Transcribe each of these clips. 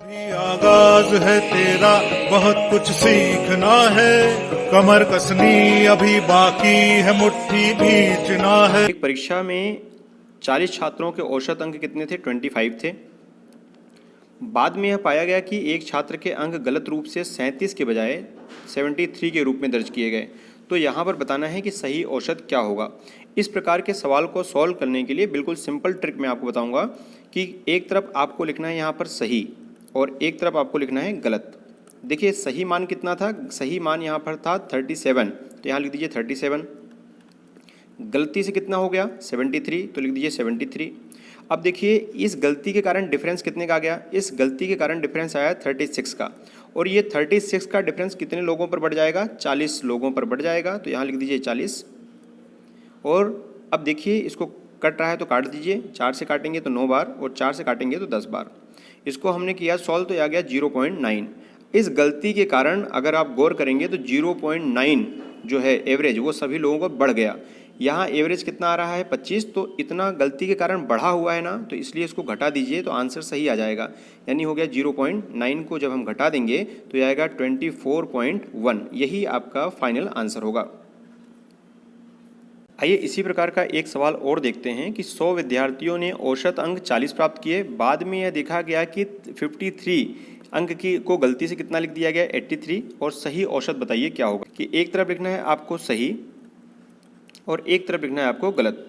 अभी आगाज है तेरा, बहुत कुछ सीखना है, कमर कसनी अभी बाकी है, मुट्ठी भींचना है। एक परीक्षा में 40 छात्रों के औसत अंक कितने थे? 25 थे। बाद में यह पाया गया कि एक छात्र के अंक गलत रूप से 37 के बजाय 73 के रूप में दर्ज किए गए। तो यहाँ पर बताना है कि सही औसत क्या होगा। इस प्रकार के सवाल को सॉल्व करने के लिए बिल्कुल सिंपल ट्रिक मैं आपको बताऊंगा कि एक तरफ आपको लिखना है यहाँ पर सही और एक तरफ आपको लिखना है गलत। देखिए सही मान कितना था? सही मान यहाँ पर था 37, तो यहाँ लिख दीजिए 37। गलती से कितना हो गया? 73, तो लिख दीजिए 73। अब देखिए इस गलती के कारण डिफरेंस कितने का आ गया? इस गलती के कारण डिफरेंस आया 36 का, और ये 36 का डिफरेंस कितने लोगों पर बढ़ जाएगा? 40 लोगों पर बढ़ जाएगा, तो यहाँ लिख दीजिए 40। और अब देखिए इसको कट रहा है तो काट दीजिए, 4 से काटेंगे तो 9 बार और 4 से काटेंगे तो 10 बार। इसको हमने किया सॉल्व तो आ गया 0.9। इस गलती के कारण अगर आप गौर करेंगे तो 0.9 जो है एवरेज वो सभी लोगों को बढ़ गया। यहाँ एवरेज कितना आ रहा है? 25, तो इतना गलती के कारण बढ़ा हुआ है ना, तो इसलिए इसको घटा दीजिए तो आंसर सही आ जाएगा। यानी हो गया 0.9 को जब हम घटा देंगे तो यह आएगा 24.1। यही आपका फाइनल आंसर होगा। आइए इसी प्रकार का एक सवाल और देखते हैं कि 100 विद्यार्थियों ने औसत अंक 40 प्राप्त किए। बाद में यह देखा गया कि 53 अंक की को गलती से कितना लिख दिया गया? 83। और सही औसत बताइए क्या होगा। कि एक तरफ लिखना है आपको सही और एक तरफ लिखना है आपको गलत।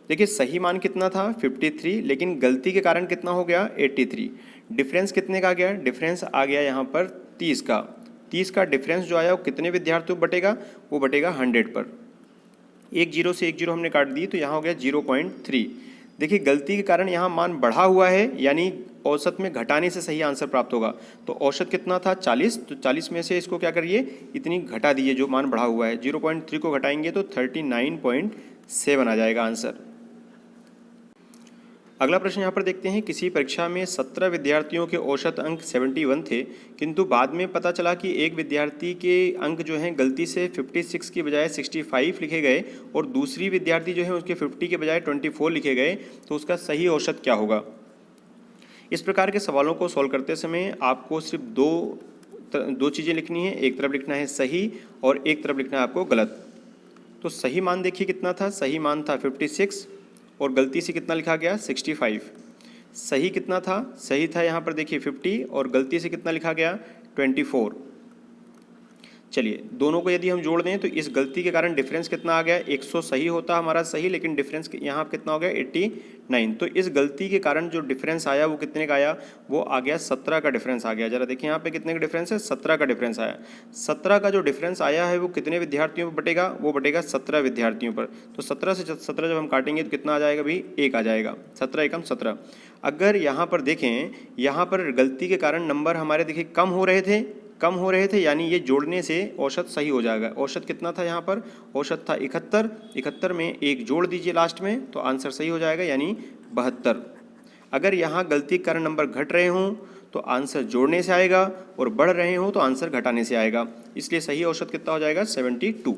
देखिए सही मान कितना था? 53, लेकिन गलती के कारण कितना हो गया? 83। डिफरेंस कितने का आ गया? डिफरेंस आ गया यहाँ पर 30 का। 30 का डिफरेंस जो आया वो कितने विद्यार्थियों को बटेगा? वो बटेगा 100 पर। एक जीरो से एक जीरो हमने काट दी तो यहाँ हो गया 0.3। देखिए गलती के कारण यहाँ मान बढ़ा हुआ है, यानी औसत में घटाने से सही आंसर प्राप्त होगा। तो औसत कितना था? 40, तो 40 में से इसको क्या करिए? इतनी घटा दीजिए जो मान बढ़ा हुआ है। 0.3 को घटाएंगे तो 39.7 आ जाएगा आंसर। अगला प्रश्न यहाँ पर देखते हैं। किसी परीक्षा में 17 विद्यार्थियों के औसत अंक 71 थे, किंतु बाद में पता चला कि एक विद्यार्थी के अंक जो हैं गलती से 56 की बजाय 65 लिखे गए और दूसरी विद्यार्थी जो है उसके 50 के बजाय 24 लिखे गए, तो उसका सही औसत क्या होगा? इस प्रकार के सवालों को सॉल्व करते समय आपको सिर्फ दो चीज़ें लिखनी है। एक तरफ लिखना है सही और एक तरफ लिखना है आपको गलत। तो सही मान देखिए कितना था? सही मान था 56 और गलती से कितना लिखा गया? 65। सही कितना था? सही था यहाँ पर देखिए 50 और गलती से कितना लिखा गया? 24। चलिए दोनों को यदि हम जोड़ दें तो इस गलती के कारण डिफरेंस कितना आ गया? 100 सही होता हमारा सही, लेकिन डिफरेंस यहाँ कितना हो गया? 89। तो इस गलती के कारण जो डिफरेंस आया वो कितने का आया? वो आ गया 17 का डिफरेंस आ गया। जरा देखिए यहाँ पे कितने का डिफरेंस है? 17 का डिफरेंस आया। 17 का जो डिफरेंस आया है वो कितने विद्यार्थियों पर बटेगा? वो बटेगा 17 विद्यार्थियों पर। तो 17 से 17 जब हम काटेंगे तो कितना आ जाएगा भाई? 1 आ जाएगा। 17 एकम 17। अगर यहाँ पर देखें, यहाँ पर गलती के कारण नंबर हमारे देखिए कम हो रहे थे, यानी ये जोड़ने से औसत सही हो जाएगा। औसत कितना था यहाँ पर? औसत था 71। 71 में एक जोड़ दीजिए लास्ट में तो आंसर सही हो जाएगा, यानी 72। अगर यहाँ गलती के कारण नंबर घट रहे हों तो आंसर जोड़ने से आएगा और बढ़ रहे हों तो आंसर घटाने से आएगा। इसलिए सही औसत कितना हो जाएगा? 72।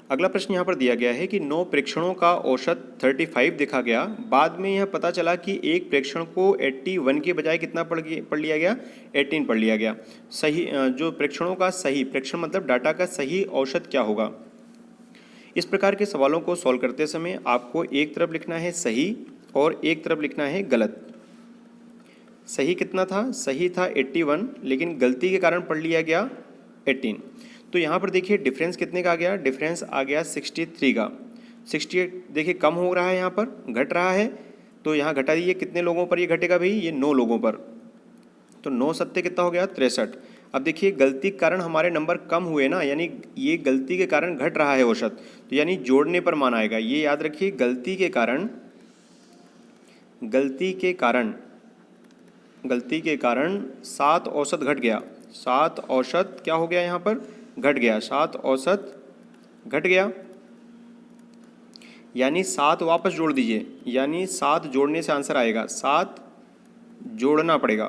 अगला प्रश्न यहाँ पर दिया गया है कि 9 प्रेक्षणों का औसत 35 देखा गया। बाद में यह पता चला कि एक प्रेक्षण को 81 के बजाय कितना पढ़ लिया गया? 18 पढ़ लिया गया। सही जो प्रेक्षणों का सही, प्रेक्षण मतलब डाटा का सही औसत क्या होगा? इस प्रकार के सवालों को सॉल्व करते समय आपको एक तरफ लिखना है सही और एक तरफ लिखना है गलत। सही कितना था? सही था 81, लेकिन गलती के कारण पढ़ लिया गया 18। तो यहाँ पर देखिए डिफरेंस कितने का आ गया? डिफरेंस आ गया 63 का। 68 देखिए कम हो रहा है, यहाँ पर घट रहा है, तो यहाँ घटा दीजिए। कितने लोगों पर ये घटेगा भाई? ये 9 लोगों पर। तो 9 सत्ते कितना हो गया? 63। अब देखिए गलती के कारण हमारे नंबर कम हुए ना, यानी ये गलती के कारण घट रहा है औसत, तो यानी जोड़ने पर मान आएगा। ये याद रखिए, गलती के कारण 7 औसत घट गया। 7 औसत क्या हो गया? यहाँ पर घट गया। 7 औसत घट गया, यानी 7 वापस जोड़ दीजिए, यानी 7 जोड़ने से आंसर आएगा। 7 जोड़ना पड़ेगा।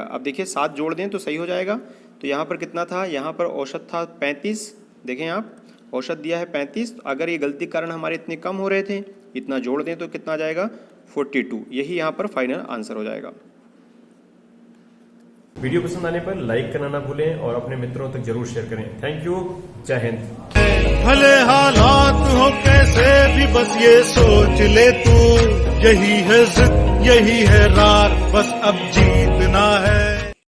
अब देखिए 7 जोड़ दें तो सही हो जाएगा। तो यहाँ पर कितना था? यहाँ पर औसत था 35। देखें आप, औसत दिया है 35। अगर ये गलती के कारण हमारे इतने कम हो रहे थे, इतना जोड़ दें तो कितना आ जाएगा? 42। यही यहाँ पर फाइनल आंसर हो जाएगा। वीडियो पसंद आने पर लाइक करना ना भूलें और अपने मित्रों तक जरूर शेयर करें। Thank you. जय हिंद। भले हालात हो कैसे भी बस ये सोच ले तू, यही है जिद यही है रार, बस अब जीतना है।